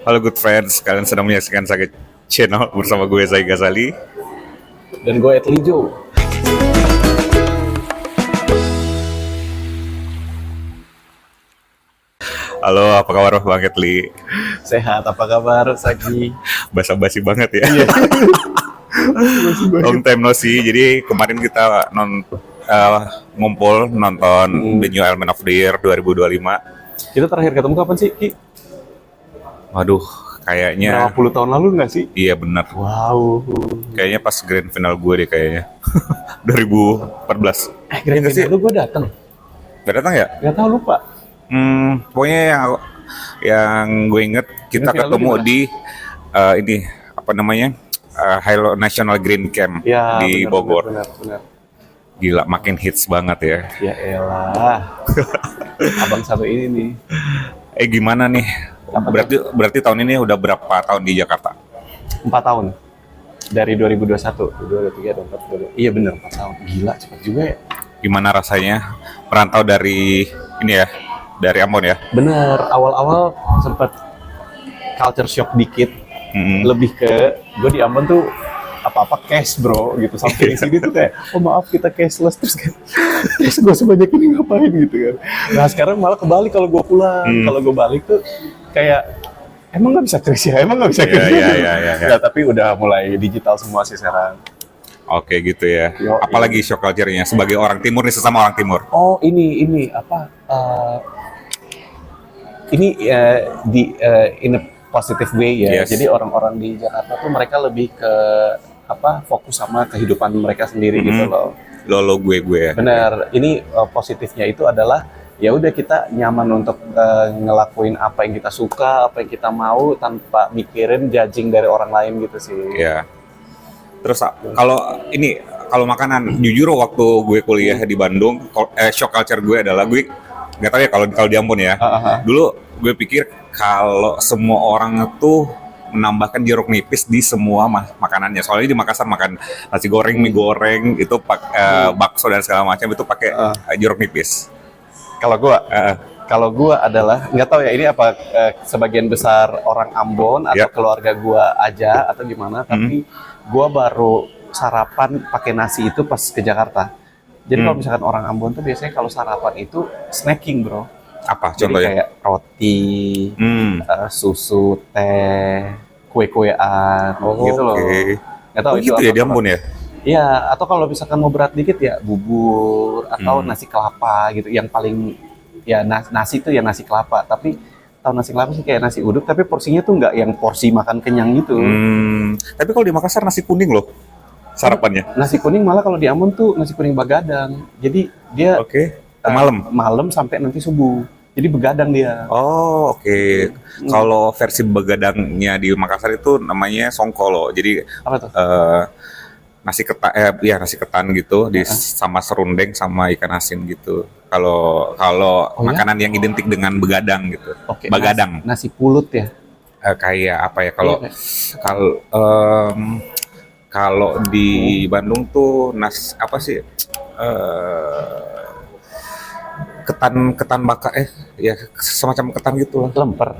Halo good friends, kalian sedang menyaksikan Sakit Channel bersama gue Zai Ghazali. Dan gue Etlijo. Halo, apa kabar Bang Etli? Sehat, apa kabar Sagi? Basa-basi banget ya. Iya. Long time no see. Jadi kemarin kita ngumpul nonton The New Element of the Year 2025. Kita terakhir ketemu kapan sih, Ki? Waduh, kayaknya Berapa puluh tahun lalu nggak sih? iya benar. Wow. Kayaknya pas grand final gue deh kayaknya. 2014. Grand Iya sih? final gue datang. Udah datang ya? Gak tahu, lupa. Pokoknya yang gue inget kita Grand final ketemu lu di ini apa namanya Hilo National Green Camp Ya, di Bogor. Benar. Gila, makin hits banget ya. Ya elah. Abang satu ini nih. Gimana nih? Berarti tahun ini udah berapa tahun di Jakarta? 4 tahun. Dari 2021, 2023, 2024, 2025. Iya benar, 4 tahun. Gila, cepet juga ya. Gimana rasanya merantau dari ini ya, dari Ambon ya? Bener, awal-awal sempet culture shock dikit. Lebih ke, gue di Ambon tuh apa-apa cash bro gitu. Sampai di sini tuh kayak, oh maaf kita cashless. Terus kayak, cash gue sebanyak ini ngapain gitu kan. Nah sekarang malah kebalik kalau gue pulang. Kalau gue balik tuh kayak, emang nggak bisa cash ya? Emang nggak bisa cash ya? Ya, tapi udah mulai digital semua sih sekarang. Oke gitu ya. Yo, Apalagi shock culture-nya sebagai orang timur nih, sesama orang timur. Oh ini apa? In a positive way ya. Yes. Jadi orang-orang di Jakarta tuh mereka lebih ke fokus sama kehidupan mereka sendiri gitu loh. Lo gue ya. Benar. Ini positifnya itu adalah ya udah kita nyaman untuk ngelakuin apa yang kita suka, apa yang kita mau tanpa mikirin judging dari orang lain gitu sih. Ya. Terus kalau makanan, jujur waktu gue kuliah di Bandung, shock culture gue adalah gue nggak tahu ya kalau di Ambon ya. Dulu gue pikir kalau semua orang tuh menambahkan jeruk nipis di semua makanannya. Soalnya di Makassar makan nasi goreng, mie goreng itu bakso dan segala macam itu pakai jeruk nipis. Kalau gua adalah nggak tahu ya ini apa sebagian besar orang Ambon atau keluarga gua aja atau gimana, tapi gua baru sarapan pakai nasi itu pas ke Jakarta. Jadi kalau misalkan orang Ambon tuh biasanya kalau sarapan itu snacking bro. Apa Jadi contohnya? kayak roti, susu, teh, kue-kuean gitu loh. Nggak tahu itu gitu ya apa. di Ambon ya? Iya, atau kalau misalkan mau berat dikit ya bubur atau nasi kelapa gitu. Yang paling ya nasi itu ya nasi kelapa, tapi tahu nasi kelapa sih kayak nasi uduk, tapi porsinya tuh nggak yang porsi makan kenyang gitu. Tapi kalau di Makassar nasi kuning loh sarapannya. Nasi kuning malah kalau di Ambon tuh nasi kuning begadang. Jadi dia malam sampai nanti subuh. Jadi begadang dia. Oh, oke. Kalau versi begadangnya di Makassar itu namanya songkolo. Jadi Apa tuh? nasi ketan gitu sama serundeng sama ikan asin gitu. Kalau makanan yang identik dengan begadang gitu. Oke, begadang. Nasi pulut ya. Kayak apa ya kalau di Bandung tuh apa sih? Ketan bakar semacam ketan gitu lah. Lemper.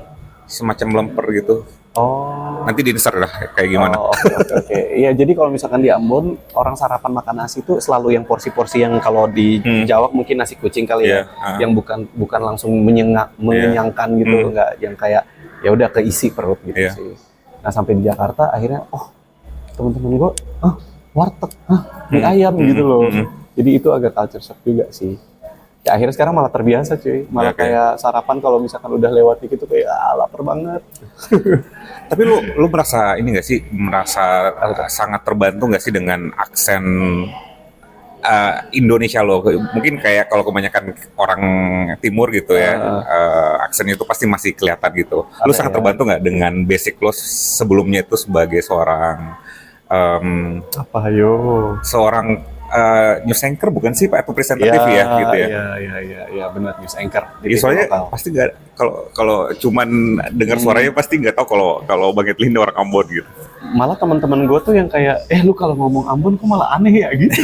Semacam lemper gitu. Oh. Nanti di-insert lah kayak gimana. Oh, oke. Iya, jadi kalau misalkan di Ambon orang sarapan makan nasi itu selalu yang porsi-porsi yang kalau di Jawa mungkin nasi kucing kali ya, yang bukan langsung mengenyangkan gitu, enggak yang kayak ya udah keisi perut gitu sih. Nah, sampai di Jakarta akhirnya teman-teman gue warteg, mie ayam gitu loh. Jadi itu agak culture shock juga sih. Ya akhirnya sekarang malah terbiasa cuy, malah kayak sarapan kalau misalkan udah lewat dikit tuh kayak lapar banget. Tapi lu merasa ini nggak sih, sangat terbantu nggak sih dengan aksen Indonesia lo? Mungkin kayak kalau kebanyakan orang timur gitu ya, aksennya itu pasti masih kelihatan gitu. Lu sangat terbantu nggak dengan basic lo sebelumnya itu sebagai seorang seorang news anchor bukan sih Pak, atau presentatif gitu ya? Iya benar, news anchor. Jadi soalnya pasti nggak, kalau cuman dengar suaranya pasti nggak tahu kalau Bang Etlin orang Ambon gitu. Malah teman-teman gue tuh yang kayak lu kalau ngomong Ambon kok malah aneh ya gitu.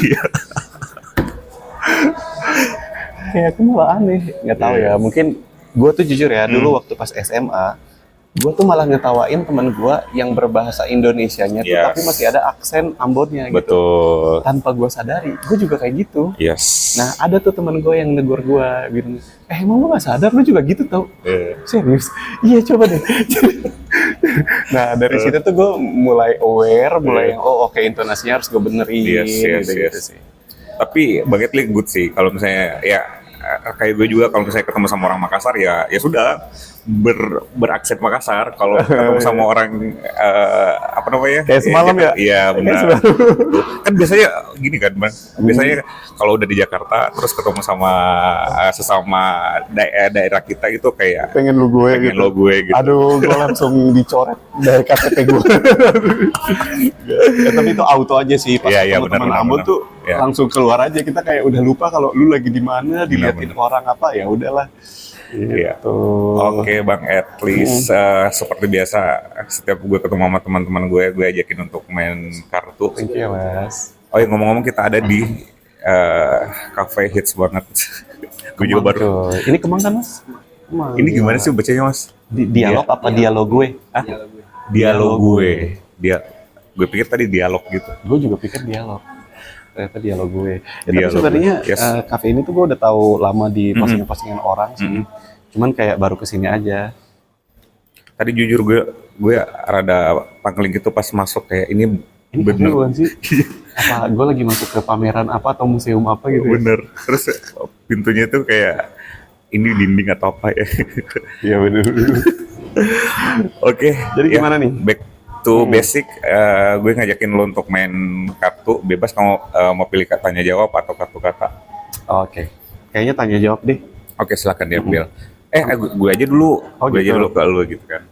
Kayak aku malah aneh, nggak tahu ya. Mungkin gue tuh jujur ya dulu waktu pas SMA gue tuh malah ngetawain teman gue yang berbahasa Indonesianya tuh tapi masih ada aksen Ambonnya gitu. Betul. Tanpa gue sadari, gue juga kayak gitu. Yes. Nah ada tuh teman gue yang negur gue, bilang, emang lu nggak sadar, lu juga gitu tau? Serius? Iya coba deh. Nah dari situ tuh gue mulai aware, mulai oke, intonasinya harus gue benerin, gitu sih. Tapi Bang Etli good sih, kalau misalnya ya kayak gue juga kalau misalnya ketemu sama orang Makassar ya sudah beraksen Makassar. Kalau ketemu sama orang apa namanya? Kayak semalam ya? Iya benar. Kan biasanya gini kan, Bang. Biasanya kalau udah di Jakarta terus ketemu sama sesama daerah kita itu kayak pengen lu gue gitu. Aduh, gue langsung dicoret dari KTP gue. Tapi itu auto aja sih pas teman Ambon tuh langsung keluar aja, kita kayak udah lupa kalau lu lagi di mana, diliatin orang apa, ya udahlah. Iya. Oke Bang Etli, seperti biasa setiap gue ketemu sama teman-teman gue ajakin untuk main kartu. Thank you Mas. Oh ya, ngomong-ngomong kita ada di cafe hits banget. Gue juga baru. Ini Kemang kan Mas? Kemang. Ini gimana sih bacanya Mas? Dialog apa dialog gue? Dialog gue. Gue pikir tadi dialog gitu. Gue juga pikir dialog. Ternyata dialog gue. Tapi sebenarnya kafe ini tuh gue udah tahu lama di postingan-postingan orang sih. Cuman kayak baru kesini aja. Tadi jujur gue rada pangling gitu pas masuk, kayak ini bener bukan sih? Apa gue lagi masuk ke pameran apa atau museum apa gitu? Bener. Terus pintunya tuh kayak ini dinding atau apa ya? Iya bener. Oke. Jadi gimana nih? Back to basic, gue ngajakin lo untuk main kartu bebas. Kamu mau pilih tanya jawab atau kartu kata? Oke. Kayaknya tanya jawab deh. Oke, silakan diambil. Gue aja dulu. Gue aja dulu ke lo gitu kan.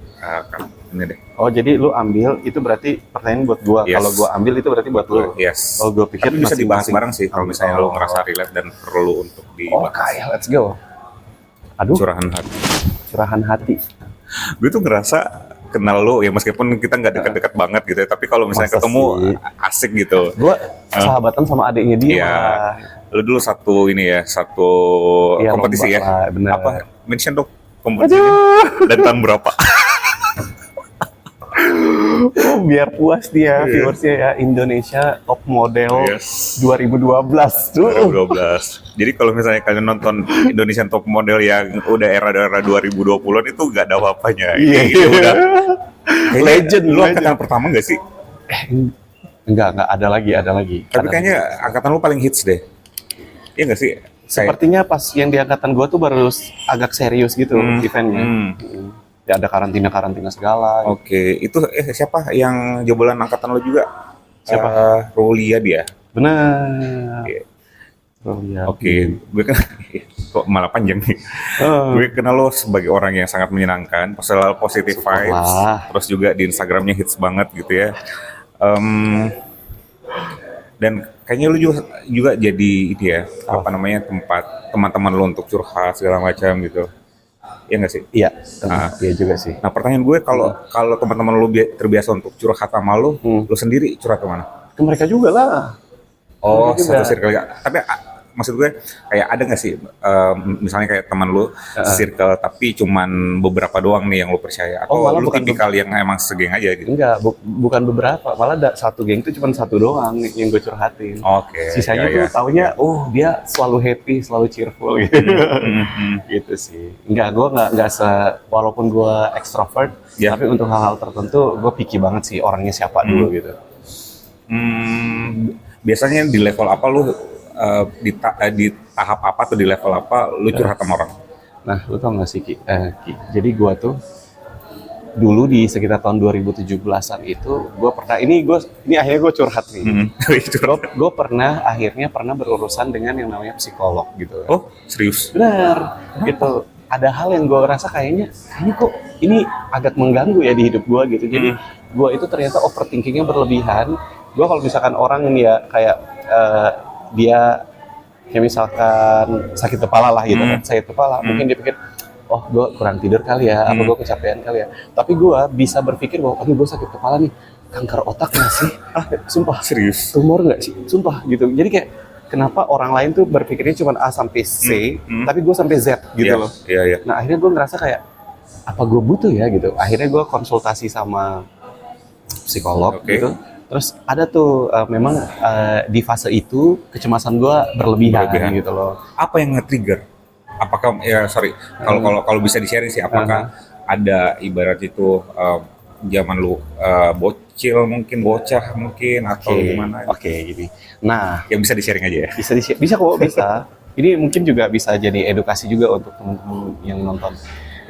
Ini deh. Oh, jadi lu ambil, itu berarti pertanyaan buat gua. Kalau gua ambil itu berarti buat lu. Yes. Oh, gua pikir bisa dibahas bareng sih kalau misalnya lo ngerasa relate dan perlu untuk dibahas. Oke, let's go. Aduh. Curahan hati. Gue tuh ngerasa kenal lo ya, meskipun kita nggak dekat-dekat banget gitu ya, tapi kalau misalnya ketemu asik gitu. Gue sahabatan sama adiknya dia. Iya. Lo dulu satu kompetisi ya. Bener. Apa? Mention dong kompetisi dan tahun berapa? Biar puas dia viewersnya ya. Indonesia Top Model 2012. 2012. Jadi kalau misalnya kalian nonton Indonesian Top Model yang udah era 2020-an itu gak ada apa-apanya. Iya. Udah legend. Lu angkatan pertama gak sih? Enggak ada lagi. Tapi kayaknya angkatan lu paling hits deh. Iya gak sih? Sepertinya pas yang di angkatan gua tuh baru agak serius gitu eventnya. Ya ada karantina segala. Oke, itu siapa yang jebolan angkatan lo juga? Siapa? Rolia dia. Benar. Oke, gue kan kok malah panjang nih. Gue kenal lo sebagai orang yang sangat menyenangkan, selalu positive vibes. Terus juga di Instagramnya hits banget gitu ya. Dan kayaknya lu juga jadi ini ya, apa namanya, tempat teman-teman lo untuk curhat segala macam gitu. Iya nggak sih? Iya, iya juga sih. Nah pertanyaan gue, kalau teman-teman lu terbiasa untuk curhat sama lu sendiri curhat kemana? Ke mereka juga lah. Oh, satu circle. Tapi maksud gue kayak ada nggak sih, misalnya kayak teman lu circle tapi cuman beberapa doang nih yang lu percaya, atau lu tipikal yang emang segeng aja gitu? Enggak, bukan beberapa, malah ada satu geng itu cuma satu doang yang gue curhatin. Oke. Sisanya tuh taunya, dia selalu happy, selalu cheerful gitu. Gitu sih. Enggak, gue nggak walaupun gue extrovert, tapi untuk hal-hal tertentu gue picky banget sih orangnya siapa dulu gitu. Biasanya di level apa lu? Di tahap apa atau di level apa lu curhat sama orang? Nah, lu tau gak sih Ki? Jadi gua tuh dulu di sekitar tahun 2017-an itu gua pernah, ini akhirnya gua curhat nih. Gua akhirnya pernah berurusan dengan yang namanya psikolog gitu. Oh, serius? Benar. Gitu. Ada hal yang gua rasa kayaknya kok ini agak mengganggu ya di hidup gua gitu. Jadi gua itu ternyata overthinkingnya berlebihan. Gua kalau misalkan orang ya kayak dia kayak misalkan sakit kepala lah gitu kan, sakit kepala, mungkin dia pikir, oh gue kurang tidur kali ya, apa gue kecapean kali ya. Tapi gue bisa berpikir bahwa, aduh gue sakit kepala nih, kanker otak nggak sih? Sumpah. Serius? Tumor nggak sih? Sumpah gitu. Jadi kayak, kenapa orang lain tuh berpikirnya cuma A sampai C, tapi gue sampai Z gitu loh. Iya. Nah akhirnya gue ngerasa kayak, apa gue butuh ya gitu. Akhirnya gue konsultasi sama psikolog gitu. Terus ada tuh memang di fase itu kecemasan gue berlebihan gitu loh. Apa yang nge-trigger? Apakah kalau bisa di-sharing sih, apakah ada ibarat itu zaman lu bocil mungkin, bocah mungkin, atau gimana? Gini. Nah, yang bisa di-sharing aja ya. Bisa kok, bisa. Ini mungkin juga bisa jadi edukasi juga untuk teman-teman yang nonton.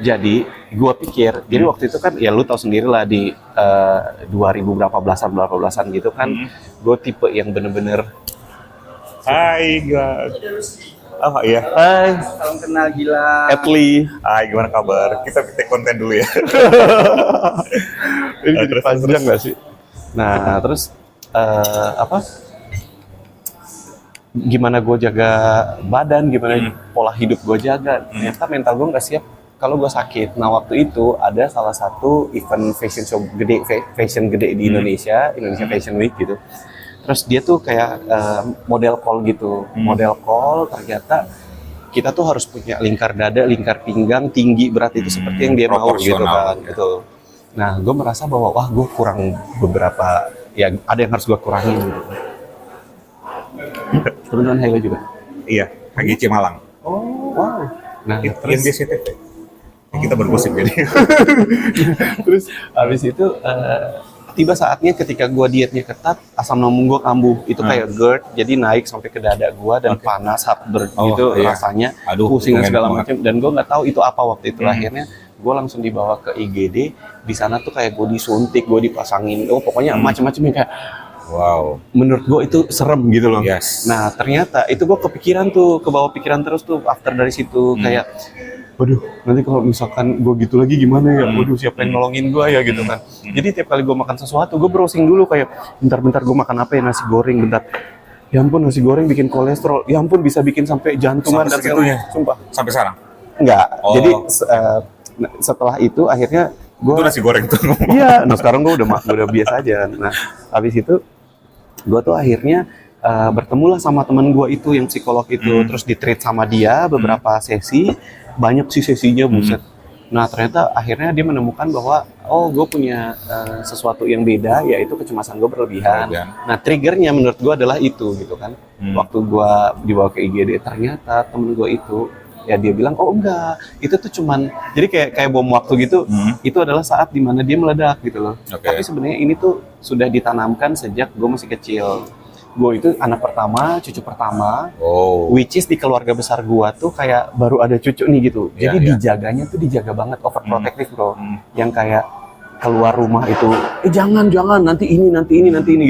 Jadi, gua pikir, jadi waktu itu kan ya lu tahu sendiri lah di 2000 berapa belasan gitu kan, gue tipe yang bener-bener Hai, gila. Oh iya. Hai. Salam kenal gila. Etli. Hai, gimana kabar? Kita take konten dulu ya. Ini jadi panjang nggak sih? Nah, terus gimana gue jaga badan, gimana pola hidup gue jaga. Ternyata mental gue nggak siap kalau gue sakit. Nah, waktu itu ada salah satu event fashion gede di Indonesia Fashion Week gitu. Terus dia tuh kayak model call gitu. Model call ternyata kita tuh harus punya lingkar dada, lingkar pinggang, tinggi, berat itu seperti yang dia mau gitu kan. Gitu. Nah, gue merasa bahwa wah gue kurang beberapa, ya ada yang harus gue kurangin gitu. Teman-teman Hello juga? Iya, HGC Malang. Oh, wow. Nah, terus yang di CTV. Kita bergosip jadi. Terus habis itu tiba saatnya ketika gue dietnya ketat, asam lambung gue kambuh. Itu kayak GERD, jadi naik sampai ke dada gue dan panas, heartburn gitu rasanya. Aduh, pusing dan segala macam. Dan gue nggak tahu itu apa waktu itu. Akhirnya gue langsung dibawa ke IGD. Di sana tuh kayak gue disuntik, gue dipasangin. Pokoknya macam-macam kayak. Wow. Menurut gue itu serem gitu loh. Yes. Nah ternyata itu gue kepikiran tuh, kebawa pikiran terus tuh after dari situ kayak, waduh nanti kalau misalkan gue gitu lagi gimana ya, waduh siapa yang nolongin gue ya gitu kan. Jadi tiap kali gue makan sesuatu, gue browsing dulu kayak, bentar-bentar gue makan apa ya, nasi goreng, bentar. Ya ampun nasi goreng bikin kolesterol, ya ampun bisa bikin sampai jantungan dan segala. Sumpah. Sampai sekarang? Enggak, jadi setelah itu akhirnya gue. Itu nasi goreng tuh. Iya, nah sekarang gue udah biasa aja. Nah habis itu gue tuh akhirnya bertemulah sama teman gue itu yang psikolog itu, terus di-treat sama dia beberapa sesi, banyak sih sesinya buset. Nah ternyata akhirnya dia menemukan bahwa gue punya sesuatu yang beda, yaitu kecemasan gue berlebihan. Nah triggernya menurut gue adalah itu gitu kan. Waktu gue dibawa ke IGD ternyata temen gue itu ya dia bilang enggak, itu tuh cuman jadi kayak bom waktu gitu. Itu adalah saat dimana dia meledak gitu loh. Tapi sebenarnya ini tuh sudah ditanamkan sejak gue masih kecil. Gue itu anak pertama, cucu pertama, which is di keluarga besar gue tuh kayak baru ada cucu nih gitu. Jadi dijaganya tuh dijaga banget, overprotective bro. Yang kayak keluar rumah itu, jangan nanti ini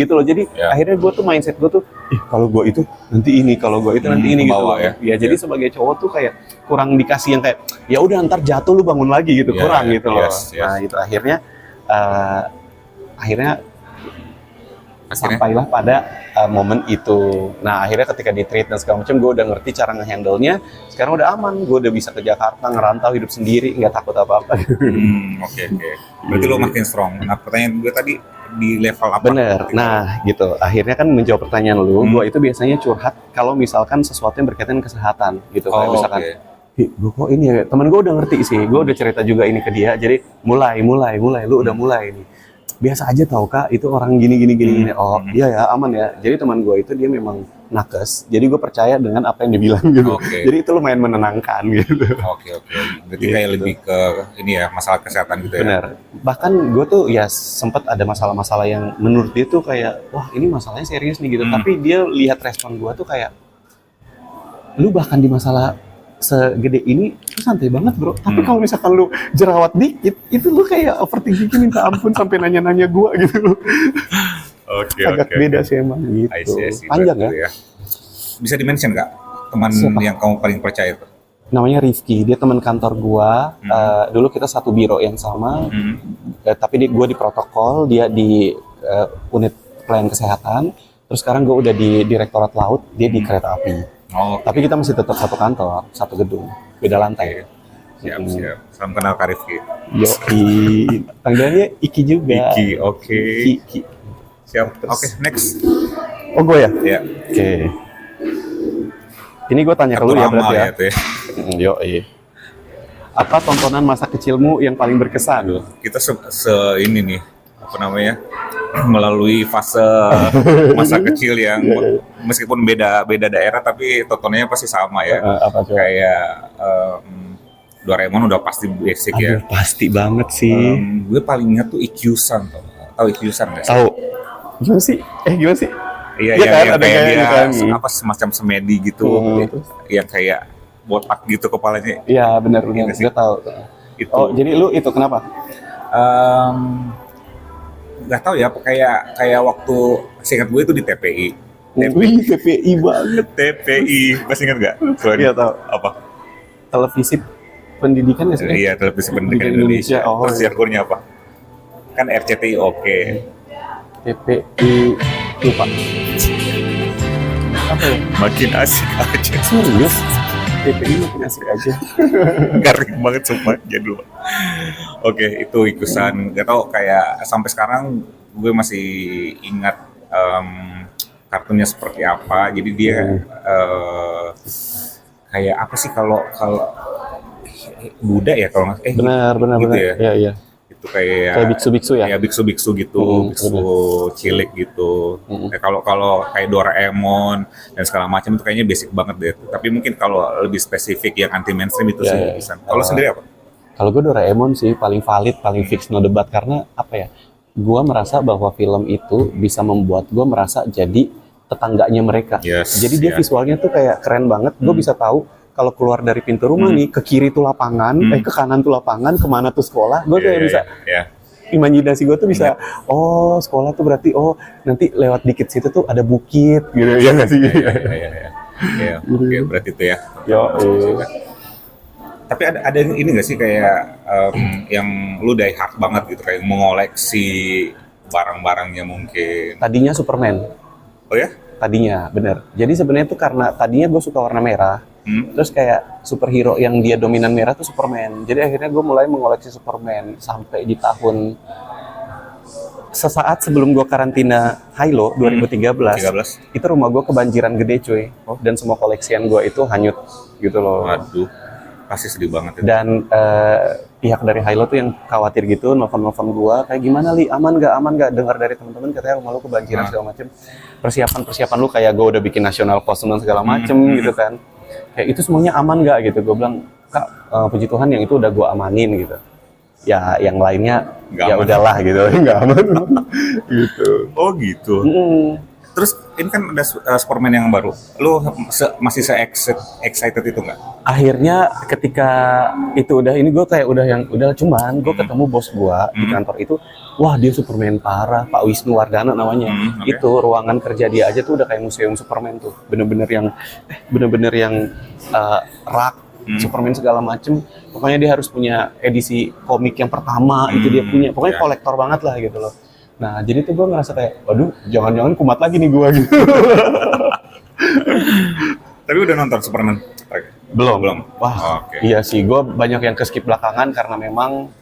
gitu loh. Jadi akhirnya gue tuh mindset gue tuh, kalau gue itu nanti ini, kalau gue itu nanti ini gitu loh. Ya jadi sebagai cowok tuh kayak kurang dikasih yang kayak, ya udah ntar jatuh lu bangun lagi gitu, kurang gitu loh. Nah itu akhirnya sampailah pada momen itu. Nah akhirnya ketika di-treat dan segala macam, gue udah ngerti cara nge-handle-nya. Sekarang udah aman, gue udah bisa ke Jakarta, ngerantau, hidup sendiri, nggak takut apa-apa. Oke. Berarti lo makin strong. Nah pertanyaan gue tadi di level apa? Bener, nah gitu. Akhirnya kan menjawab pertanyaan lu, gue itu biasanya curhat kalau misalkan sesuatu yang berkaitan kesehatan gitu. Kayak misalkan, gue kok ini ya, temen gue udah ngerti sih, gue udah cerita juga ini ke dia. Jadi mulai, lu udah mulai nih. Biasa aja tau kak, itu orang gini. Iya ya, aman ya. Jadi teman gue itu dia memang nakes, jadi gue percaya dengan apa yang dia bilang gitu. Jadi itu lumayan menenangkan gitu. Oke. Berarti kayak lebih ke ini ya, masalah kesehatan gitu ya. Benar. Bahkan gue tuh ya sempat ada masalah-masalah yang menurut dia tuh kayak, wah ini masalahnya serius nih gitu. Tapi dia lihat respon gue tuh kayak, lu bahkan di masalah segede ini tuh santai banget bro. Tapi kalau misalkan lu jerawat dikit, itu lu kayak overthinking minta ampun sampai nanya-nanya gue gitu loh. Agak beda sih emang gitu. Panjang ya? Bisa di-mention nggak teman yang kamu paling percaya itu? Namanya Rifki, dia teman kantor gua. Dulu kita satu biro yang sama, tapi gua di protokol, dia di unit pelayanan kesehatan. Terus sekarang gua udah di direktorat laut, dia di kereta api. Tapi kita masih tetap satu kantor, satu gedung, beda lantai. Siap. Salam kenal Kak Rifki. Yoi, panggilannya Iki juga. Iki, oke. Iki. Siap. Oke, next. Oh gue ya? Iya. Oke. Ini gue tanya ke lu ya berarti ya. Yoi. Apa tontonan masa kecilmu yang paling berkesan? Kita ini nih, apa namanya, melalui fase masa kecil yang meskipun beda daerah tapi tontonannya pasti sama ya. Apa coba? Kayak Doraemon udah pasti basic. Aduh, ya. Pasti banget sih. Gue paling ingat tuh Ikyusan, tahu Ikyusan nggak sih? Tahu. Gimana sih? Gimana sih? Iya, Iya kan, yang ada kayak kayak dia gitu kan. apa semacam semedi gitu, yang kayak botak gitu kepalanya. Iya, benar. Iya sih. Gue tahu. Itu. Oh, jadi lu itu kenapa? Nggak tahu ya, kayak waktu seingat gue itu di TPI. Wih, TPI banget. TPI, masih ingat nggak? Iya, tahu. Apa? Televisi pendidikan ya sih? Iya, televisi pendidikan Indonesia. Oh, Terus jargonnya apa? Kan RCTI oke. TPI lupa. Apa ya? Makin asik aja. Serius? TPI makin asik aja. Garing banget sumpah jadul. Oke, itu Ikusan. Gak tau, kayak sampai sekarang gue masih ingat kartunnya seperti apa. Jadi dia kayak apa sih kalau Buddha ya kalau benar gitu ya. Iya. Itu kayak biksu-biksu ya? Ya biksu-biksu gitu, biksu cilik gitu. Kalau kayak Doraemon dan segala macam itu kayaknya basic banget deh. Tapi mungkin kalau lebih spesifik yang anti mainstream itu sih Ikusan. Kalau sendiri apa? Kalau gue Doraemon sih paling valid, paling fix, no debat. Karena apa ya, gue merasa bahwa film itu bisa membuat gue merasa jadi tetangganya mereka. Jadi dia visualnya tuh kayak keren banget. Gue bisa tahu kalau keluar dari pintu rumah nih, ke kiri tuh lapangan, ke kanan tuh lapangan, kemana tuh sekolah. Gue kayak bisa, imajinasi gue tuh bisa, oh sekolah tuh berarti, oh nanti lewat dikit situ tuh ada bukit, gitu ya nggak sih? Iya, oke, berarti itu ya. Tapi ada ini nggak sih kayak yang lu die hard banget gitu, kayak mengoleksi barang-barangnya mungkin? Tadinya Superman. Oh ya? Tadinya, bener. Jadi sebenarnya tuh karena tadinya gue suka warna merah, terus kayak superhero yang dia dominan merah tuh Superman. Jadi akhirnya gue mulai mengoleksi Superman sampai di tahun sesaat sebelum gue karantina Hilo 2013. Itu rumah gue kebanjiran gede cuy. Dan semua koleksian gue itu hanyut gitu loh. Waduh, pasti sedih banget itu. Dan pihak dari Hilo tuh yang khawatir gitu, nelfon gue kayak gimana Li, aman gak? Dengar dari teman-teman katanya rumah lu kebanjiran segala macem. Persiapan lu kayak gue udah bikin national costume dan segala macem gitu kan. Kayak itu semuanya aman gak gitu. Gue bilang, Kak, puji Tuhan yang itu udah gue amanin gitu. Ya yang lainnya gak ya udahlah gitu, nggak aman gitu. Oh gitu. Terus ini kan ada Superman yang baru. Lu masih excited itu nggak? Akhirnya ketika itu udah, ini gue kayak udah cuman gue ketemu bos gue di kantor itu, wah dia Superman parah, Pak Wisnu Wardana namanya. Itu ruangan kerja dia aja tuh udah kayak museum Superman tuh, bener-bener yang rak Superman segala macem. Pokoknya dia harus punya edisi komik yang pertama itu dia punya. Pokoknya kolektor banget lah gitu loh. Nah, jadi tuh gue ngerasa kayak, waduh, jangan-jangan kumat lagi nih gue gitu. Tapi udah nonton Superman? Belum. Wah, iya sih, gue banyak yang keskip belakangan karena memang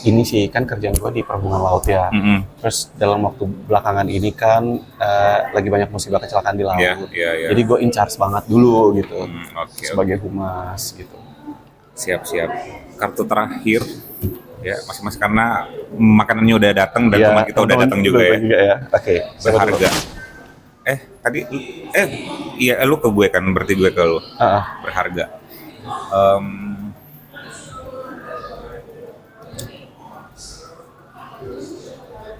ini sih kan kerjaan gue di perhubungan laut ya. Terus dalam waktu belakangan ini kan lagi banyak musibah kecelakaan di laut. Jadi gue in charge banget dulu gitu, sebagai humas gitu. Siap. Kartu terakhir. Ya, masing-masing karena makanannya udah datang dan teman kita udah datang juga ya. Oke. Berharga. Iya lu ke gue kan, berarti gue ke lu. Berharga.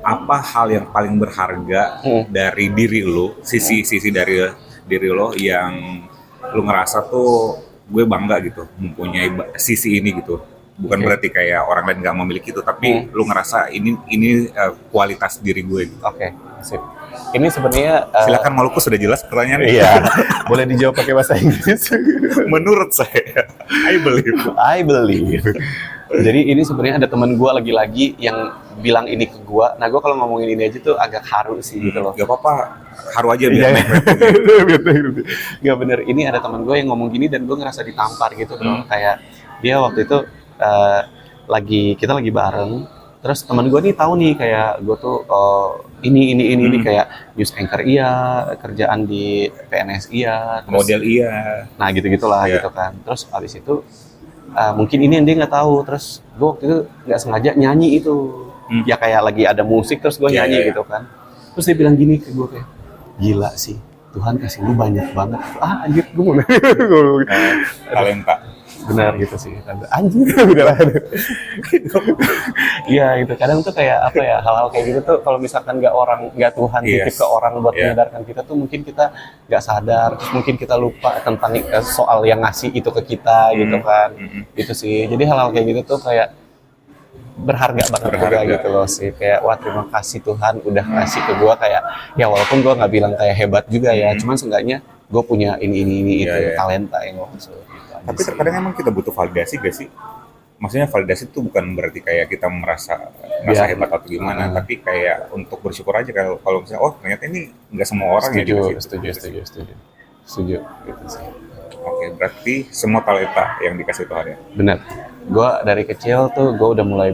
Apa hal yang paling berharga dari diri lu, sisi dari diri lo yang lu ngerasa tuh gue bangga gitu mempunyai sisi ini gitu? Bukan berarti kayak orang lain nggak memiliki itu, tapi lu ngerasa ini kualitas diri gue. Gitu. Oke, sip. Ini sebenarnya silakan Maluku, sudah jelas pertanyaannya. Iya. Boleh dijawab pakai bahasa Inggris. Menurut saya, I believe. Jadi ini sebenarnya ada teman gue lagi-lagi yang bilang ini ke gue. Nah, gue kalau ngomongin ini aja tuh agak haru sih gitu loh. Gak apa-apa, haru aja biar naik. Gak bener. Ini ada teman gue yang ngomong gini dan gue ngerasa ditampar gitu bro. Kayak dia waktu itu kita lagi bareng, terus teman gue nih tahu nih kayak gue tuh ini kayak news anchor kerjaan di PNS terus, model nah gitulah gitu kan. Terus abis itu mungkin ini yang dia nggak tahu. Terus gue waktu itu nggak sengaja nyanyi itu, ya kayak lagi ada musik terus gue nyanyi gitu kan. Terus dia bilang gini ke gue kayak, gila sih, Tuhan kasih lu banyak banget. Anjir, gue mau talenta. Benar gitu sih, anjir udah. Iya gitu, kadang tuh kayak apa ya, hal-hal kayak gitu tuh kalau misalkan nggak Tuhan titip ke orang buat menyadarkan kita tuh mungkin kita nggak sadar, terus mungkin kita lupa tentang soal yang ngasih itu ke kita gitu kan. Itu sih, jadi hal-hal kayak gitu tuh kayak berharga banget juga gitu loh sih, kayak wah terima kasih Tuhan udah ngasih ke gue, kayak ya walaupun gue nggak bilang kayak hebat juga ya, cuman seenggaknya gue punya ini itu talenta yang gue maksud gitu. Tapi terkadang emang kita butuh validasi gak sih? Maksudnya validasi itu bukan berarti kayak kita merasa hebat atau gimana, tapi kayak untuk bersyukur aja kalau misalnya ternyata ini nggak semua orang setuju gitu sih. Oke, berarti semua talenta yang dikasih Tuhan ya? Benar. Gue dari kecil tuh gue mulai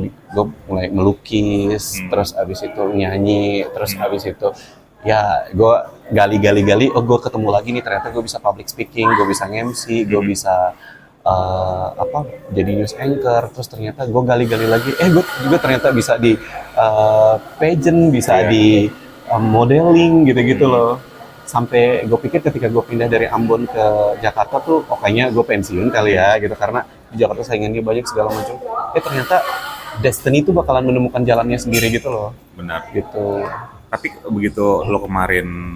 melukis, terus abis itu nyanyi, terus abis itu ya gue gali, gue ketemu lagi nih ternyata gue bisa public speaking, gue bisa MC, gue bisa jadi news anchor, terus ternyata gue gali lagi, gue juga ternyata bisa di pageant, bisa di modeling gitu loh. Sampai gue pikir ketika gue pindah dari Ambon ke Jakarta tuh, kayaknya gue pensiun kali ya gitu, karena di Jakarta saingannya banyak segala macam. Ternyata destiny itu bakalan menemukan jalannya sendiri gitu loh. Benar. Gitu. Tapi begitu lo kemarin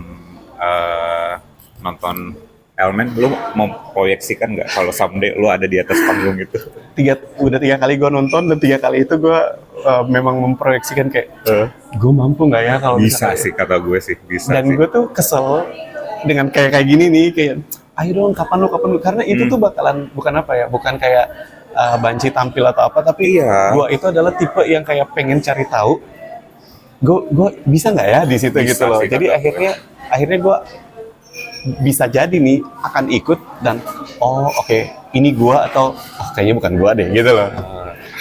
nonton Elmen, lo mau proyeksikan nggak kalau someday lo ada di atas panggung itu? Udah 3 kali gue nonton, dan 3 kali itu gue memang memproyeksikan kayak gue mampu nggak ya kalau bisa sih, kata gue sih bisa. Dan gue tuh kesel dengan kayak gini nih, kayak ayo dong kapan lu, karena itu tuh bakalan bukan kayak banci tampil atau apa, tapi gue itu adalah tipe yang kayak pengen cari tahu gue bisa nggak ya di situ gitu loh. Jadi akhirnya gue bisa jadi nih akan ikut dan oke, ini gue atau kayaknya bukan gue deh gitu loh.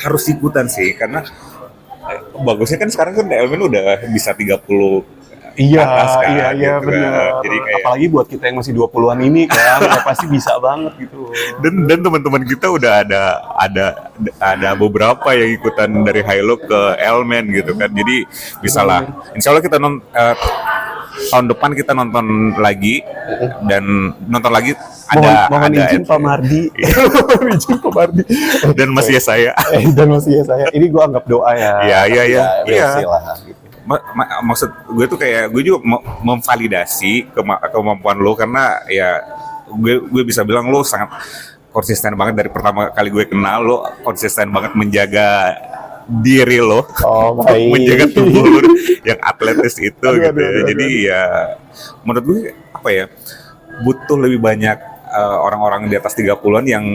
Harus ikutan sih, karena bagusnya kan sekarang kan Elmen udah bisa 30 Iya, gitu benar. Jadi kayak, apalagi buat kita yang masih 20-an ini kan, ya pasti bisa banget gitu. Dan teman-teman kita udah ada beberapa yang ikutan dari Hilo ke Elmen gitu kan. Jadi bisa lah. Insya Allah kita tahun depan kita nonton lagi, dan nonton lagi mohon izin Pak Mardi. Mohon izin Pak Mardi. Dan masih saya. Ini gue anggap doa ya. Iya. Gitu. Maksud gue tuh kayak gue juga memvalidasi kemampuan lo, karena ya gue bisa bilang lo sangat konsisten banget dari pertama kali gue kenal lo, konsisten banget menjaga diri lo, menjaga tubuh lo yang atletis itu gitu. Jadi ya menurut gue butuh lebih banyak orang-orang di atas 30-an yang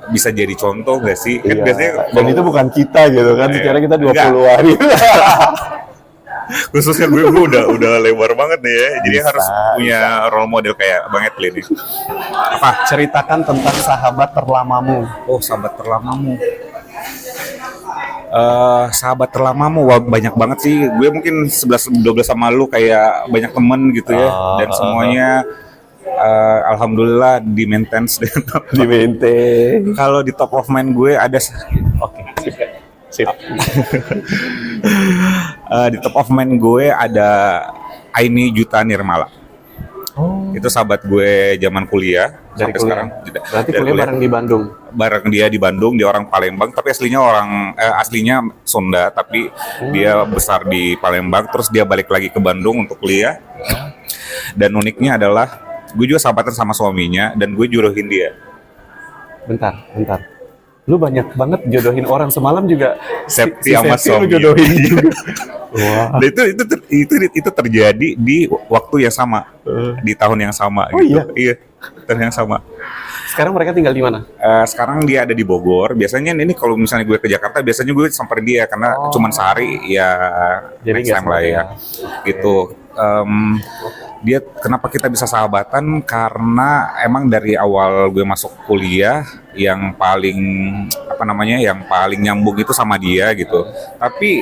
bisa jadi contoh gak sih? Kan biasanya dan itu bukan kita gitu kan, secara kita 20-an. Khususnya gue udah lebar banget nih ya, jadi harus punya role model kayak Bang Edlin nih. Apa? Ceritakan tentang sahabat terlamamu. Sahabat terlamamu. Sahabat terlamamu, wah banyak banget sih. Gue mungkin 11-12 sama lu, kayak banyak temen gitu ya, dan semuanya alhamdulillah di maintain. Kalau di top of mind gue ada sip. Di top of mind gue ada Aini Juta Nirmala. Itu sahabat gue zaman kuliah sampai sekarang. Berarti kuliah bareng di Bandung. Bareng dia di Bandung, dia orang Palembang, tapi aslinya Sunda, tapi dia besar di Palembang, terus dia balik lagi ke Bandung untuk kuliah. Dan uniknya adalah gue juga sahabatan sama suaminya, dan gue jodohin dia. Bentar. Lu banyak banget jodohin orang. Semalam juga Septi sama lu jodohin juga. Wah. Nah, itu terjadi di waktu yang sama, di tahun yang sama gitu. Iya, tahun yang sama. Sekarang mereka tinggal di mana? Sekarang dia ada di Bogor. Biasanya ini kalau misalnya gue ke Jakarta, biasanya gue samperin dia karena cuman sehari ya. Jadi next time lah ya. Gitu. Dia kenapa kita bisa sahabatan, karena emang dari awal gue masuk kuliah yang paling nyambung itu sama dia gitu. Tapi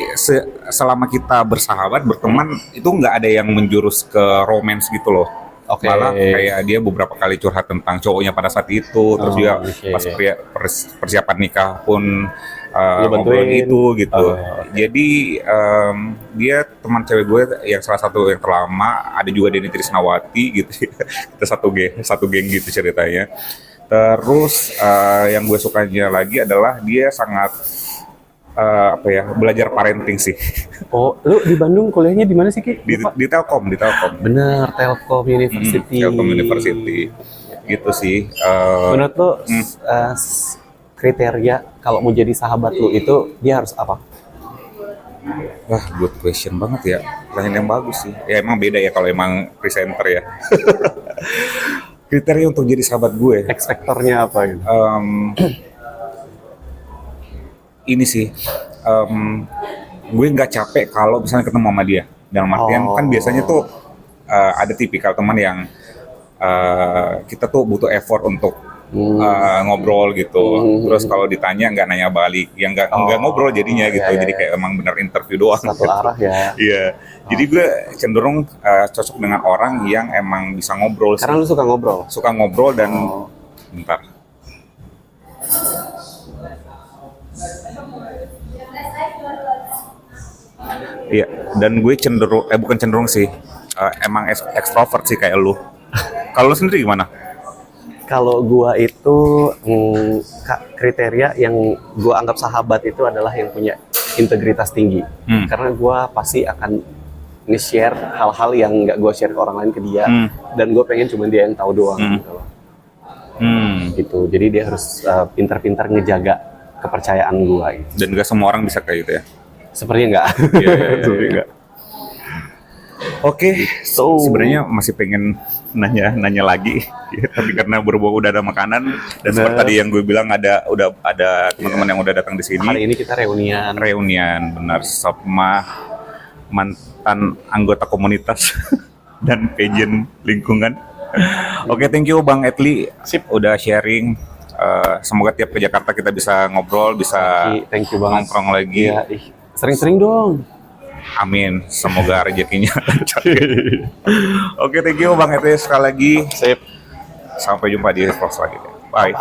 selama kita bersahabat, berteman, itu nggak ada yang menjurus ke romance gitu loh. Oke. Malah kayak dia beberapa kali curhat tentang cowoknya pada saat itu, terus juga oke. pas persiapan nikah pun Lu ngobrol bantuin. gitu gitu. Oke. Jadi dia teman cewek gue yang salah satu yang terlama, ada juga Denny Trisnawati gitu. Kita satu geng gitu ceritanya. Terus yang gue sukanya lagi adalah dia sangat belajar parenting sih. Oh, lu di Bandung kuliahnya di mana sih, Ki? Di Telkom. Bener, Telkom University. Telkom University. Gitu sih. Menurut lu kriteria kalau mau jadi sahabat lu itu dia harus apa? Wah, good question banget ya. Pertanyaan yang bagus sih. Ya emang beda ya kalau emang presenter ya. Kriteria untuk jadi sahabat gue. X faktornya apa gitu? Ini sih, gue nggak capek kalau misalnya ketemu sama dia. Dalam artian kan biasanya tuh ada tipikal teman yang kita tuh butuh effort untuk ngobrol gitu. Terus kalau ditanya nggak nanya balik, yang nggak ngobrol jadinya gitu. Jadi kayak emang bener interview doang. Satu arah ya. Iya. Jadi gue cenderung cocok dengan orang yang emang bisa ngobrol. Karena lu suka ngobrol. Suka ngobrol dan bentar. Iya, dan gue cenderung, bukan cenderung sih, emang ekstrovert sih kayak lu. Kalau lu sendiri gimana? Kalau gua itu kriteria yang gua anggap sahabat itu adalah yang punya integritas tinggi. Karena gua pasti akan nge-share hal-hal yang nggak gua share ke orang lain ke dia, dan gua pengen cuma dia yang tahu doang gitu loh. Gitu. Jadi dia harus pintar-pintar ngejaga kepercayaan gua gitu. Dan gak semua orang bisa kayak gitu ya? Sepertinya enggak. Sepertinya enggak. Oke, so sebenarnya masih pengen nanya lagi, tapi karena berhubung udah ada makanan dan seperti tadi yang gue bilang udah ada teman-teman yang udah datang di sini. Hari ini kita reunian. Benar, sama mantan anggota komunitas dan pageant lingkungan. Oke, thank you Bang Etli, udah sharing. Semoga tiap ke Jakarta kita bisa ngobrol, bisa thank you banget. nongkrong lagi. Ya, sering-sering dong. Amin, semoga rezekinya lancar. Oke, thank you Bang Etli sekali lagi. Sip. Sampai jumpa di vlog selanjutnya. Bye.